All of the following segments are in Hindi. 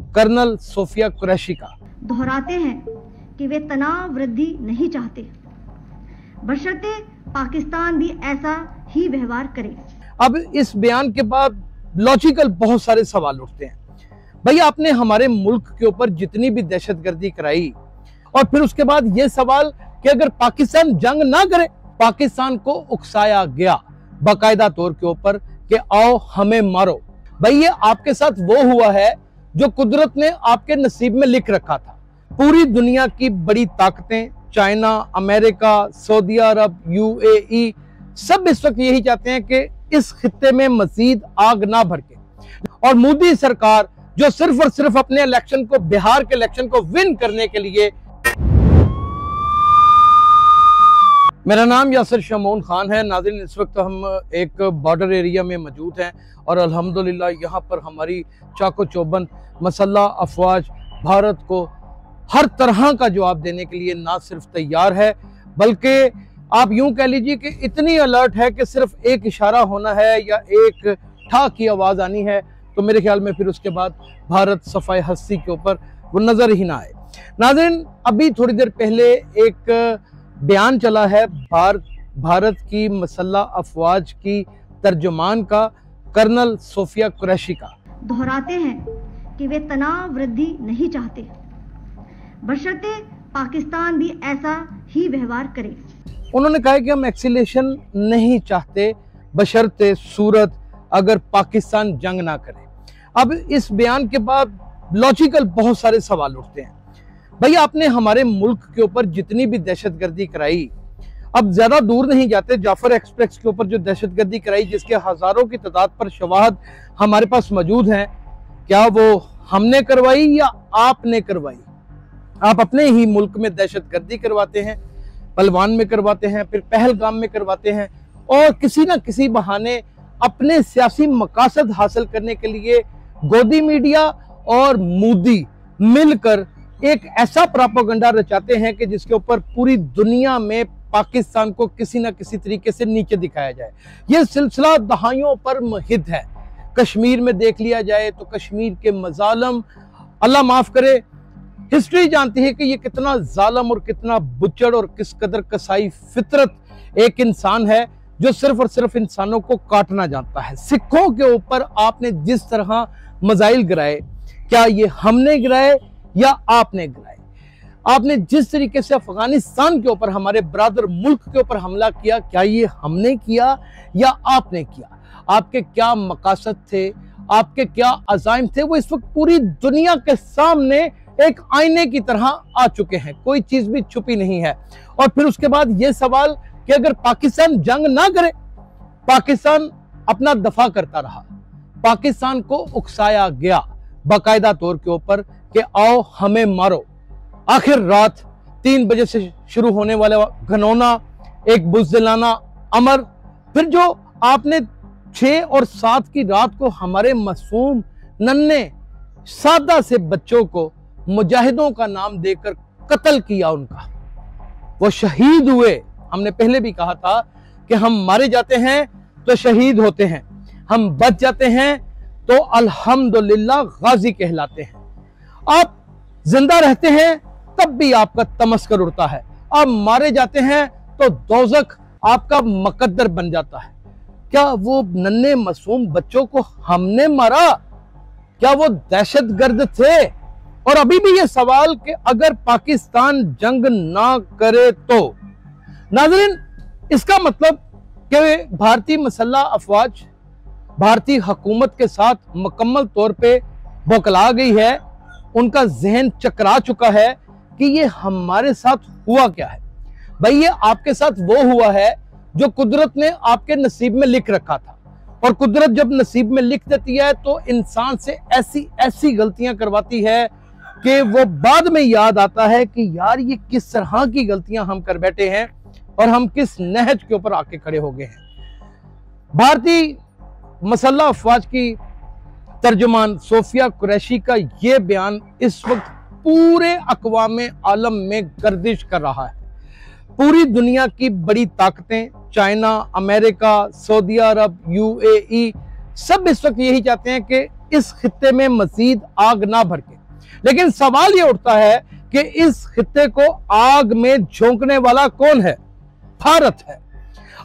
कर्नल सोफिया कुरैशी का। दोहराते हैं कि वे तनाव वृद्धि नहीं चाहते, बशर्ते पाकिस्तान भी ऐसा ही व्यवहार करे। अब इस बयान के बाद लॉजिकल बहुत सारे सवाल उठते हैं। भैया, आपने हमारे मुल्क के ऊपर जितनी भी दहशतगर्दी कराई और फिर उसके बाद ये सवाल कि अगर पाकिस्तान जंग ना करे, पाकिस्तान को उकसाया गया बाकायदा तौर के ऊपर कि आओ हमें मारो। भाई, ये आपके साथ वो हुआ है जो कुदरत ने आपके नसीब में लिख रखा था। पूरी दुनिया की बड़ी ताकतें, चाइना, अमेरिका, सऊदी अरब, यूएई, सब इस वक्त यही चाहते हैं कि इस खित्ते में मजीद आग ना भड़के। और मोदी सरकार जो सिर्फ और सिर्फ अपने इलेक्शन को, बिहार के इलेक्शन को विन करने के लिए। मेरा नाम यासिर शमून खान है। नाज़रीन, इस वक्त हम एक बॉर्डर एरिया में मौजूद हैं और अल्हम्दुलिल्लाह यहाँ पर हमारी चाको चौबंद मसल्ह अफवाज भारत को हर तरह का जवाब देने के लिए ना सिर्फ तैयार है, बल्कि आप यूं कह लीजिए कि इतनी अलर्ट है कि सिर्फ एक इशारा होना है या एक ठा की आवाज़ आनी है तो मेरे ख्याल में फिर उसके बाद भारत सफाई हस्ती के ऊपर वो नज़र ही ना आए। नाज़रीन, अभी थोड़ी देर पहले एक बयान चला है भारत की मसल्ह अफवाज की तर्जुमान का, कर्नल सोफिया कुरैशी का। दोहराते हैं कि वे तनाव वृद्धि नहीं चाहते, बशर्ते पाकिस्तान भी ऐसा ही व्यवहार करे। उन्होंने कहा कि हम एक्सीलेशन नहीं चाहते बशर्ते सूरत अगर पाकिस्तान जंग ना करे। अब इस बयान के बाद लॉजिकल बहुत सारे सवाल उठते हैं। भैया, आपने हमारे मुल्क के ऊपर जितनी भी दहशतगर्दी कराई, अब ज्यादा दूर नहीं जाते, जाफर एक्सप्रेस के ऊपर जो दहशतगर्दी कराई जिसके हजारों की तादाद पर शवाहद हमारे पास मौजूद हैं, क्या वो हमने करवाई या आपने करवाई? आप अपने ही मुल्क में दहशतगर्दी करवाते हैं, पलवान में करवाते हैं, फिर पहलगाम में करवाते हैं और किसी ना किसी बहाने अपने सियासी मकासद हासिल करने के लिए गोदी मीडिया और मोदी मिलकर एक ऐसा प्रोपेगेंडा रचाते हैं कि जिसके ऊपर पूरी दुनिया में पाकिस्तान को किसी ना किसी तरीके से नीचे दिखाया जाए। यह सिलसिला दहाइयों पर मुहित है। कश्मीर में देख लिया जाए तो कश्मीर के मजालम, अल्लाह माफ करे, हिस्ट्री जानती है कि ये कितना जालम और कितना बुच्चड़ और किस कदर कसाई फितरत एक इंसान है जो सिर्फ और सिर्फ इंसानों को काटना जानता है। सिखों के ऊपर आपने जिस तरह मजाइल गिराए, क्या ये हमने गिराए या आपने गिराए? आपने जिस तरीके से अफगानिस्तान के ऊपर, हमारे ब्रादर मुल्क के ऊपर हमला किया, क्या ये हमने किया या आपने किया? आपके क्या मकासद थे, आपके क्या अज़ाइम थे, वो इस वक्त पूरी दुनिया के सामने एक आईने की तरह आ चुके हैं। कोई चीज भी छुपी नहीं है। और फिर उसके बाद ये सवाल कि अगर पाकिस्तान जंग ना करे, पाकिस्तान अपना दफा करता रहा, पाकिस्तान को उकसाया गया बाकायदा तौर के ऊपर कि आओ हमें मारो। आखिर रात 3 बजे से शुरू होने वाला घनौना, एक बुज़दिलाना अमर, फिर जो आपने 6 और 7 की रात को हमारे मासूम नन्हे सादा से बच्चों को मुजाहिदों का नाम देकर कत्ल किया, उनका वो शहीद हुए। हमने पहले भी कहा था कि हम मारे जाते हैं तो शहीद होते हैं, हम बच जाते हैं तो अल्हम्दुलिल्लाह गाजी कहलाते हैं। आप जिंदा रहते हैं तब भी आपका तमस्कर उड़ता है, आप मारे जाते हैं तो दोज़ख आपका मुकद्दर बन जाता है। क्या वो नन्हे मासूम बच्चों को हमने मारा? क्या वो दहशतगर्द थे? और अभी भी ये सवाल कि अगर पाकिस्तान जंग ना करे तो। नाज़रीन, इसका मतलब कि भारतीय मसल्ह अफवाज भारतीय हुकूमत के साथ मुकम्मल तौर पे बौखला गई है। उनका जहन चकरा चुका है कि ये हमारे साथ हुआ क्या है। भाई, ये आपके साथ वो हुआ है जो कुदरत ने आपके नसीब में लिख रखा था। और कुदरत जब नसीब में लिख देती है तो इंसान से ऐसी ऐसी गलतियां करवाती है कि वो बाद में याद आता है कि यार ये किस तरह की गलतियां हम कर बैठे हैं और हम किस नहज के ऊपर आके खड़े हो गए हैं। भारतीय मसल्ह अफवाज की तर्जुमान सोफिया कुरैशी का ये बयान इस वक्त पूरे अक़वाम आलम में गर्दिश कर रहा है। पूरी दुनिया की बड़ी ताकतें, चाइना, अमेरिका, सऊदी अरब, यूएई, सब इस वक्त यही चाहते हैं कि इस खित्ते में मजीद आग ना भड़के। लेकिन सवाल ये उठता है कि इस खित्ते को आग में झोंकने वाला कौन है? भारत है।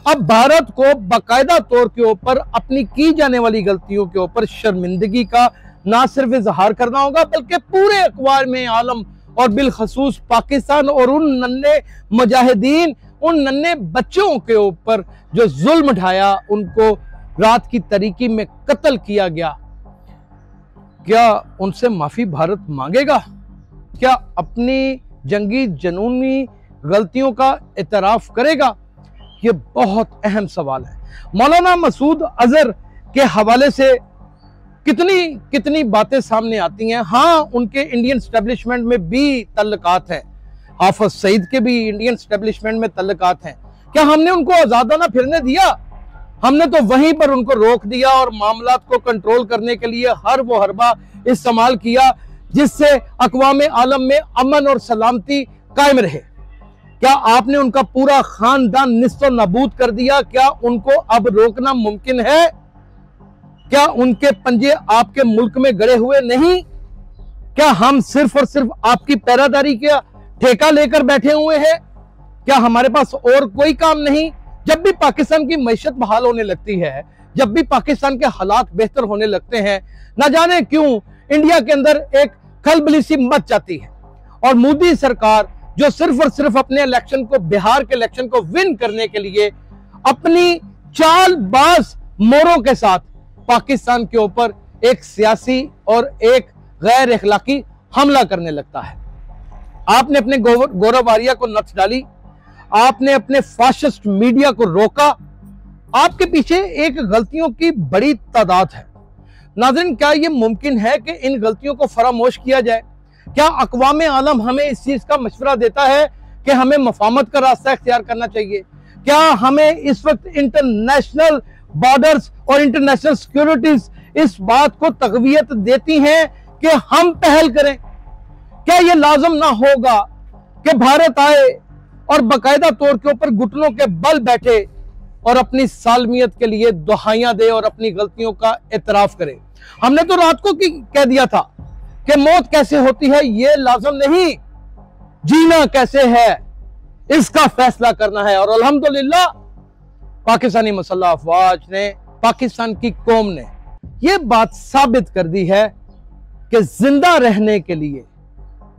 अब भारत को बाकायदा तौर के ऊपर अपनी की जाने वाली गलतियों के ऊपर शर्मिंदगी का ना सिर्फ इजहार करना होगा, बल्कि पूरे अखबार में आलम और बिलखसूस पाकिस्तान और उन नन्हे मुजाहिदीन, उन नन्हे बच्चों के ऊपर जो जुल्म ढाया, उनको रात की तारीकी में कत्ल किया गया, क्या उनसे माफी भारत मांगेगा? क्या अपनी जंगी जनूनी गलतियों का इतराफ करेगा? ये बहुत अहम सवाल है। मौलाना मसूद अजहर के हवाले से कितनी बातें सामने आती हैं। हाँ, उनके इंडियन एस्टेब्लिशमेंट में भी तल्लुकात हैं, हाफिज सईद के भी इंडियन एस्टेब्लिशमेंट में तल्लुकात हैं। क्या हमने उनको आजादाना फिरने दिया? हमने तो वहीं पर उनको रोक दिया और मामलात को कंट्रोल करने के लिए हर वो हरबा इस्तेमाल किया जिससे अक़वाम आलम में अमन और सलामती कायम रहे। क्या आपने उनका पूरा खानदान निस्तो नाबूद कर दिया? क्या उनको अब रोकना मुमकिन है? क्या उनके पंजे आपके मुल्क में गड़े हुए नहीं? क्या हम सिर्फ और सिर्फ आपकी पैरादारी का ठेका लेकर बैठे हुए हैं? क्या हमारे पास और कोई काम नहीं? जब भी पाकिस्तान की मईशत बहाल होने लगती है, जब भी पाकिस्तान के हालात बेहतर होने लगते हैं, ना जाने क्यों इंडिया के अंदर एक खलबली सी मच जाती है और मोदी सरकार जो सिर्फ और सिर्फ अपने इलेक्शन को, बिहार के इलेक्शन को विन करने के लिए अपनी चालबाज मोरों के साथ पाकिस्तान के ऊपर एक सियासी और एक गैर अखलाकी हमला करने लगता है। आपने अपने गौरव आर्या को नच डाली, आपने अपने फाशिस्ट मीडिया को रोका, आपके पीछे एक गलतियों की बड़ी तादाद है। नाज़रीन, क्या यह मुमकिन है कि इन गलतियों को फरामोश किया जाए? क्या अक़वाम आलम हमें इस चीज का मशवरा देता है कि हमें मफाहमत का रास्ता इख्तियार करना चाहिए? क्या हमें इस वक्त इंटरनेशनल बॉर्डर्स और इंटरनेशनल सिक्योरिटीज इस बात को तक़वियत देती हैं कि हम पहल करें? क्या यह लाजम ना होगा कि भारत आए और बाकायदा तौर के ऊपर घुटनों के बल बैठे और अपनी सालमियत के लिए दुहाइयां दे और अपनी गलतियों का एतराफ करे? हमने तो रात को कह दिया था कि मौत कैसे होती है ये लाजम नहीं, जीना कैसे है इसका फैसला करना है। और अल्हम्दुलिल्लाह पाकिस्तानी मसल्लह अफवाज ने, पाकिस्तान की कौम ने यह बात साबित कर दी है कि जिंदा रहने के लिए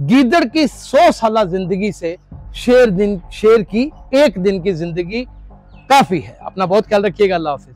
गीदड़ की 100 साल जिंदगी से शेर की एक दिन की जिंदगी काफी है। अपना बहुत ख्याल रखिएगा। अल्लाह हाफिज।